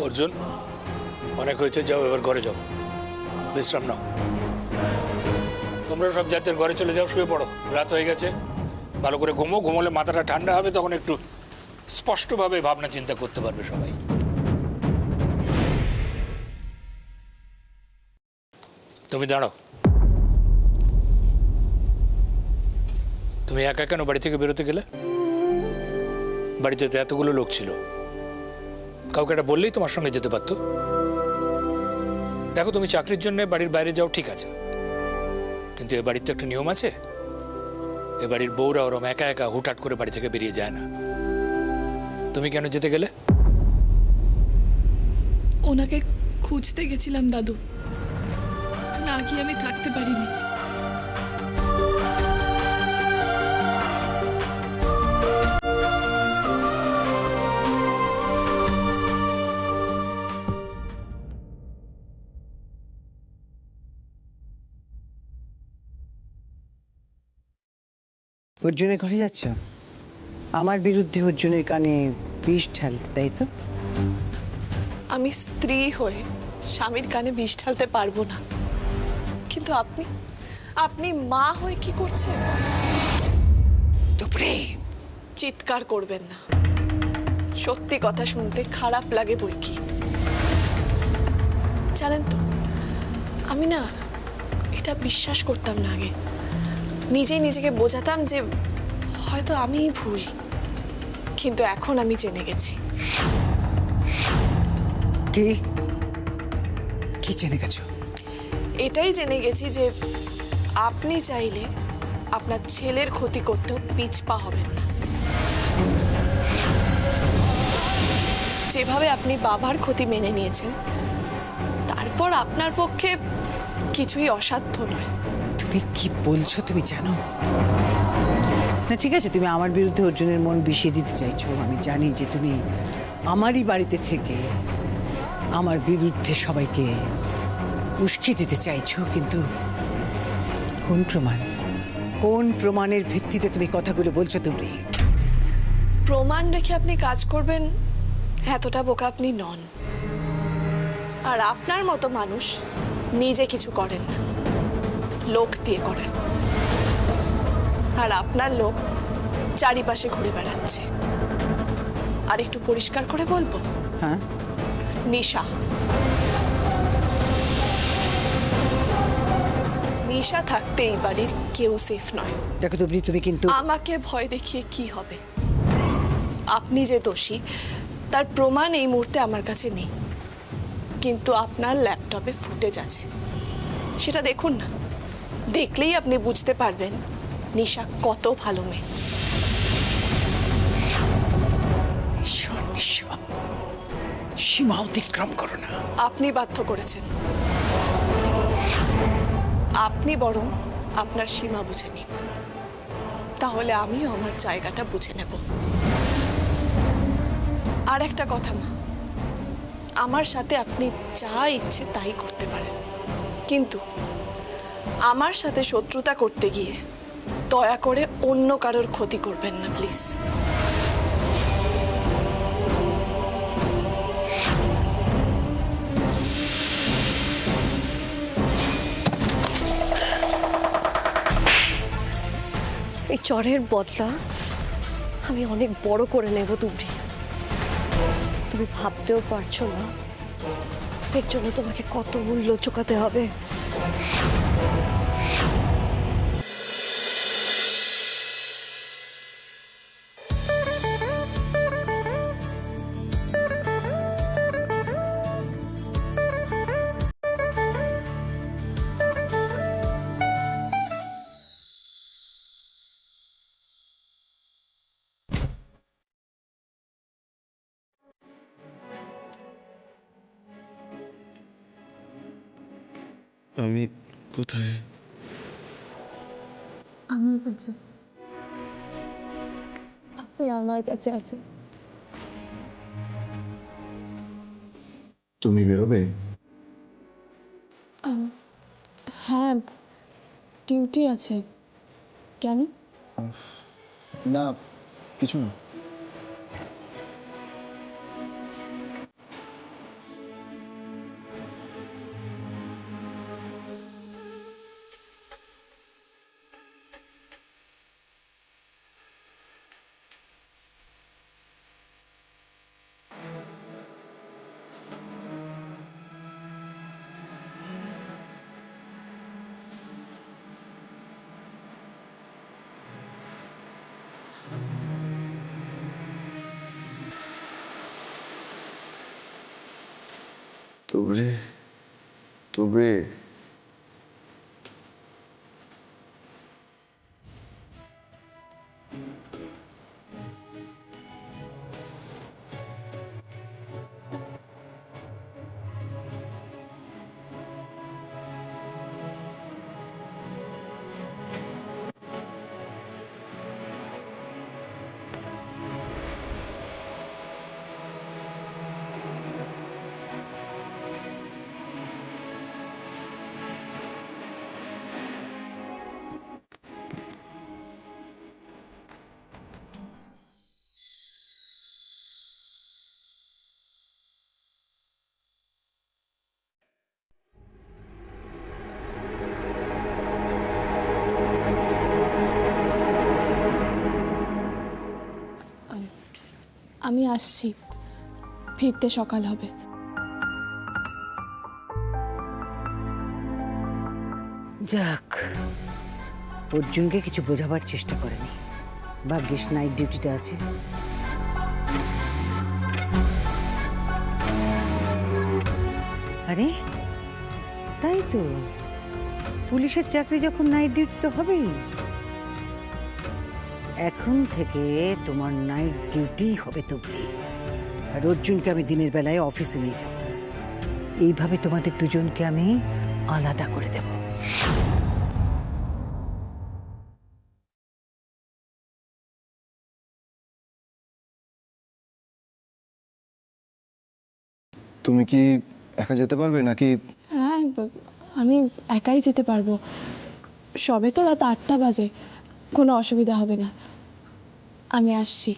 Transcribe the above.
অর্জুন, অনেক হয়েছে, যাও এবার ঘরে যাও, বিশ্রাম নাও। তোমরা সব জাতের ঘরে চলে যাও, শুয়ে পড়ো, রাত হয়ে গেছে। ভালো করে ঘুমো, ঘুমোলে মাথাটা ঠান্ডা হবে, তখন একটু স্পষ্টভাবে ভাবনা চিন্তা করতে পারবে সবাই। তুমি দাঁড়াও। তুমি একা কেন বাড়ি থেকে বেরোতে গেলে? বাড়িতে তো এতগুলো লোক ছিল, কাউকে একটা বললেই তোমার সঙ্গে যেতে পারতো। দেখো, তুমি চাকরির জন্য বাড়ির বাইরে যাও, ঠিক আছে, কিন্তু এ বাড়ির তো একটা নিয়ম আছে। এ বাড়ির বউরা ওরম একা একা হুটহাট করে বাড়ি থেকে বেরিয়ে যায় না। তুমি কেন যেতে গেলে? ওনাকে খুঁজতে গেছিলাম দাদু, না গিয়ে আমি থাকতে পারিনি। অর্জুনের ঘরে যাচ্ছ? আমার বিরুদ্ধে অর্জুনের কানে বিষ ঢালতে, তাই তো? আমি স্ত্রী হয়ে স্বামীর কানে বিষ ঢালতে পারবো না, কিন্তু আপনি আপনি মা হয়ে কি করছেন? তো প্রেম। চিৎকার করবেন না, সত্যি কথা শুনতে খারাপ লাগে বই কি। জানেন তো, আমি না এটা বিশ্বাস করতাম না আগে। নিজেই নিজেকে বোঝাতাম যে হয়তো আমিই ভুল, কিন্তু এখন আমি জেনে গেছি। কি কি জেনে গেছো? এটাই জেনে গেছি যে আপনি চাইলে আপনার ছেলের ক্ষতি করতেও পিছপা হবেন না। যেভাবে আপনি বাবার ক্ষতি মেনে নিয়েছেন, তারপর আপনার পক্ষে কিছুই অসাধ্য নয়। তুমি কি বলছো তুমি জানো না? ঠিক আছে, তুমি আমার বিরুদ্ধে অর্জুনের মন বিষিয়ে দিতে চাইছো, আমি জানি যে তুমি আমারই বাড়িতে থেকে আমার বিরুদ্ধে সবাইকে উস্কে দিতে চাইছো, কিন্তু কোন প্রমাণের ভিত্তিতে তুমি কথাগুলো বলছো? তুমি প্রমাণ রেখে আপনি কাজ করবেন এতটা বোকা আপনি নন। আর আপনার মতো মানুষ নিজে কিছু করেন না, লোক দিয়ে করেন। আর আপনার লোক চারিপাশে ঘুরে বেড়াচ্ছে। আর একটু পরিষ্কার করে বলবো, হ্যাঁ, নিশা। নিশা থাকতে এই বাড়ির কেউ সেফ নয়। দেখো তুমি কিন্তু আমাকে ভয় দেখিয়ে কি হবে? আপনি যে দোষী তার প্রমাণ এই মুহূর্তে আমার কাছে নেই, কিন্তু আপনার ল্যাপটপে ফুটেজ আছে, সেটা দেখুন না। দেখলেই আপনি বুঝতে পারবেন নিশা কত ভালো মেয়ে। সীমা অতিক্রম করো না। আপনি বাধ্য করেছেন। আপনি বরং আপনার সীমা বুঝে নিন, তাহলে আমিও আমার জায়গাটা বুঝে নেব। আর একটা কথা মা, আমার সাথে আপনি যা ইচ্ছে তাই করতে পারেন, কিন্তু আমার সাথে শত্রুতা করতে গিয়ে দয়া করে অন্য কারোর ক্ষতি করবেন না প্লিজ। এই চরের বদলা আমি অনেক বড় করে নেব তুবড়ি। তুমি ভাবতেও পারছো না এর জন্য তোমাকে কত মূল্য চোকাতে হবে। আমি কোথায়? আমার কাছে। আপনি আমার কাছে আছেন। তুমি বেরোবে? হ্যাঁ, ডিউটি আছে। কেন? না, কিছু না। তুবড়ি তুবড়ি আমি আসছি, ফিরতে সকাল হবে। যাক, অর্জুনকে কিছু বোঝাবার চেষ্টা করেনি। ভাগ্যিস নাইট ডিউটিটা আছে। আরে তাই তো, পুলিশের চাকরি যখন নাইট ডিউটি তো হবেই। এখন থেকে তোমার নাইট ডিউটি হবে তুবড়ি, আর অর্জুনকে আমি দিনের বেলায় অফিসে নিয়ে যাব। এইভাবে তোমাদের দুজনকে আমি আলাদা করে দেব। তুমি কি একা যেতে পারবে নাকি? হ্যাঁ, আমি একাই যেতে পারবো। সবে তো রাত 8টা বাজে, কোনো অসুবিধা হবে না। আমি আসছি।